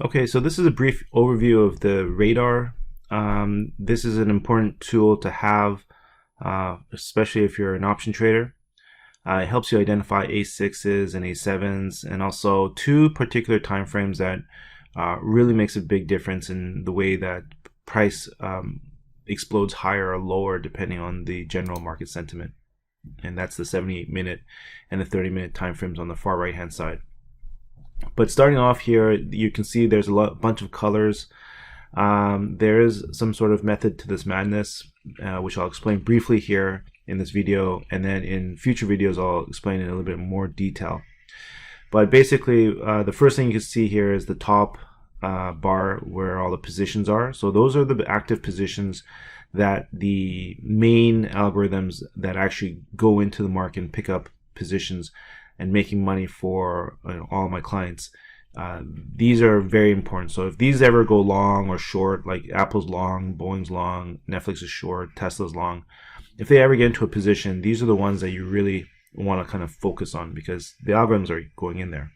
Okay, so this is a brief overview of the radar. This is an important tool to have, especially if you're an option trader. It helps you identify A6s and A7s, and also two particular time frames that really makes a big difference in the way that price explodes higher or lower depending on the general market sentiment. And that's the 78-minute and the 30-minute time frames on the far right hand side. But starting off here, you can see there's a bunch of colors. There is some sort of method to this madness, which I'll explain briefly here in this video, and then in future videos I'll explain in a little bit more detail. But basically, the first thing you can see here is the top bar where all the positions are. So those are the active positions that the main algorithms that actually go into the market and pick up positions and making money for all my clients. These are very important. So if these ever go long or short, like Apple's long, Boeing's long, Netflix is short, Tesla's long, if they ever get into a position, these are the ones that you really want to kind of focus on because the algorithms are going in there.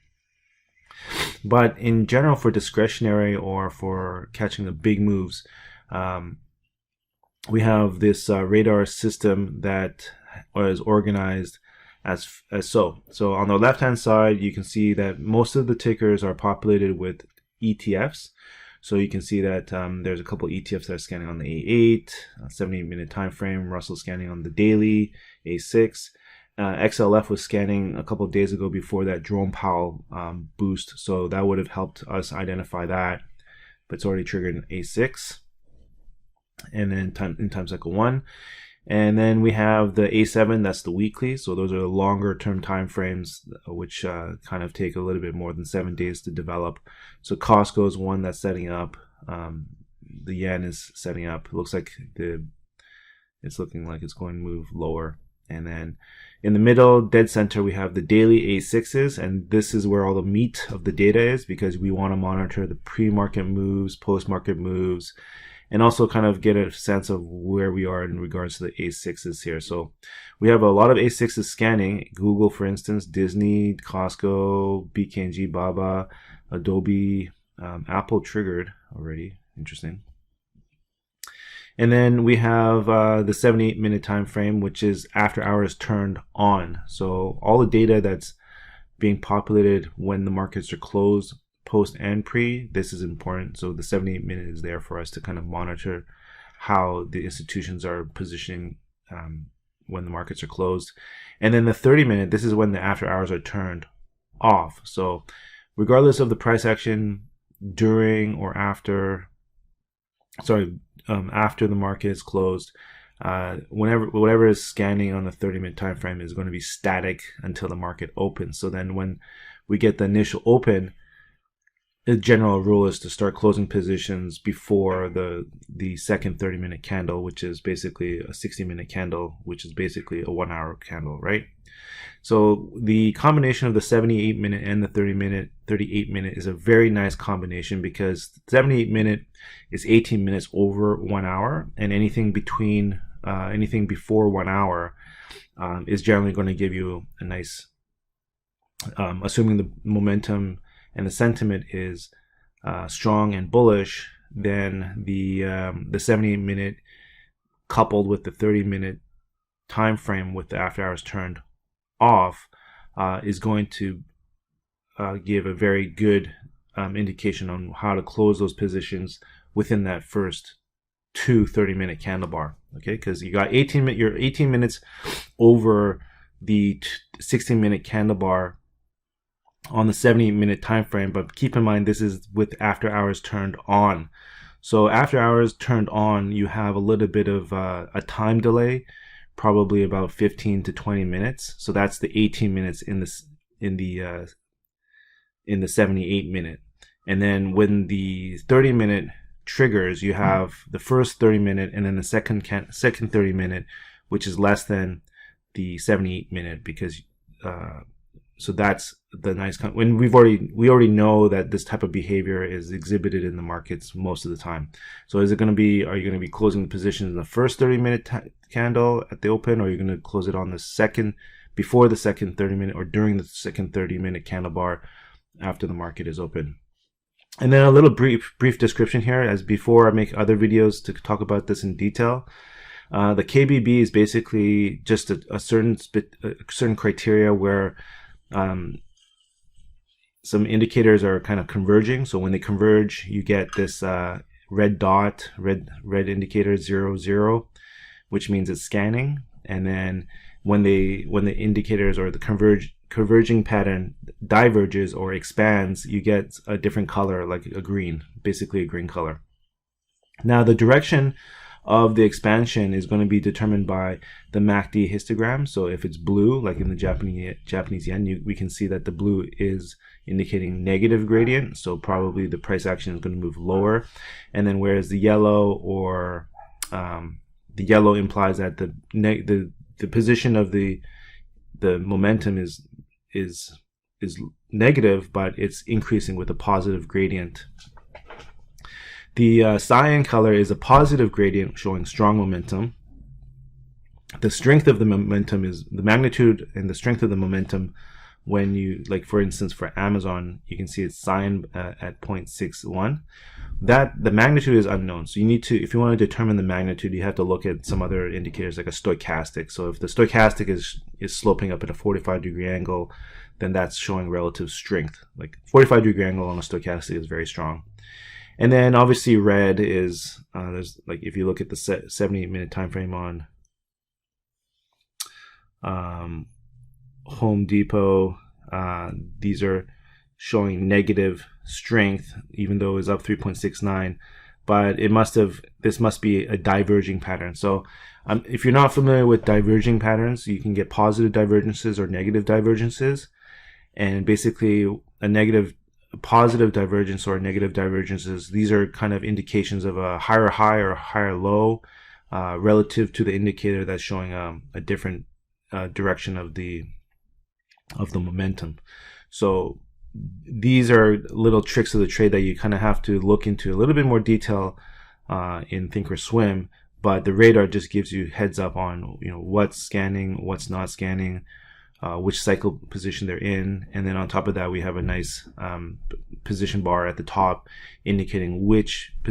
But in general, for discretionary or for catching the big moves, we have this radar system that is organized as so. So on the left hand side, you can see that most of the tickers are populated with ETFs. So you can see that there's a couple ETFs that are scanning on the A8, 70-minute time frame. Russell scanning on the daily, A6. XLF was scanning a couple of days ago before that Jerome Powell boost, so that would have helped us identify that. But it's already triggered in A6, and then in time cycle 1. And then we have the A7, that's the weekly. So those are longer term time frames, which kind of take a little bit more than 7 days to develop. So Costco is one that's setting up. The yen is setting up. It looks like it's looking like it's going to move lower. And then in the middle, dead center, we have the daily A6s, and this is where all the meat of the data is because we want to monitor the pre-market moves, post-market moves, and also kind of get a sense of where we are in regards to the A6s here. So we have a lot of A6s scanning. Google, for instance, Disney, Costco, BK&G, Baba, Adobe, Apple triggered already. Interesting. And then we have the 78-minute time frame, which is after hours turned on. So all the data that's being populated when the markets are closed, post and pre, this is important. So the 78-minute is there for us to kind of monitor how the institutions are positioning when the markets are closed. And then the 30-minute, this is when the after hours are turned off. So regardless of the price action during or after, after the market is closed, whatever is scanning on the 30-minute time frame is going to be static until the market opens. So then when we get the initial open, the general rule is to start closing positions before the second 30-minute candle, which is basically a 60-minute candle, which is basically a 1-hour candle, right? So the combination of the 78-minute and the 38-minute is a very nice combination because 78-minute is 18 minutes over 1 hour, and anything between anything before 1 hour is generally going to give you a nice, assuming the momentum and the sentiment is strong and bullish, then the 78-minute coupled with the 30-minute time frame with the after hours turned off is going to give a very good indication on how to close those positions within that first 30-minute candle bar. Okay, because you got you're 18 minutes over the 16-minute candle bar on the 70-minute time frame, but keep in mind this is with after hours turned on. So after hours turned on, you have a little bit of a time delay, probably about 15 to 20 minutes. So that's the 18 minutes in the 78-minute. And then when the 30-minute triggers, you have the first 30-minute and then the second 30-minute, which is less than the 78-minute because so that's the nice when we already know that this type of behavior is exhibited in the markets most of the time. So are you going to be closing the position in the first 30-minute candle at the open, or are you going to close it on the second, before the second 30-minute, or during the second 30-minute candle bar after the market is open? And then a little brief description here, as before I make other videos to talk about this in detail. The KBB is basically just a certain criteria where some indicators are kind of converging. So when they converge, you get this red dot, red indicator 0, 0, which means it's scanning. And then when the indicators or the converging pattern diverges or expands, you get a different color, like a green, basically a green color. Now the direction of the expansion is going to be determined by the MACD histogram. So if it's blue, like in the Japanese yen, we can see that the blue is indicating negative gradient, so probably the price action is going to move lower. And then whereas the yellow or the yellow implies that the position of the momentum is negative, but it's increasing with a positive gradient. The cyan color is a positive gradient showing strong momentum. The strength of the momentum is the magnitude and the strength of the momentum. When you, like for instance, for Amazon, you can see it's cyan at 0.61. That the magnitude is unknown. So you need to, if you want to determine the magnitude, you have to look at some other indicators like a stochastic. So if the stochastic is sloping up at a 45-degree angle, then that's showing relative strength. Like 45-degree angle on a stochastic is very strong. And then obviously red is, there's like, if you look at the 78-minute time frame on Home Depot, these are showing negative strength, even though it's up 3.69, but this must be a diverging pattern. So if you're not familiar with diverging patterns, you can get positive divergences or negative divergences, and basically a positive divergence or negative divergences, these are kind of indications of a higher high or higher low relative to the indicator that's showing a different direction of the momentum. So these are little tricks of the trade that you kind of have to look into a little bit more detail in Thinkorswim, but the radar just gives you heads up on what's scanning, what's not scanning, which cycle position they're in, and then on top of that we have a nice position bar at the top indicating which position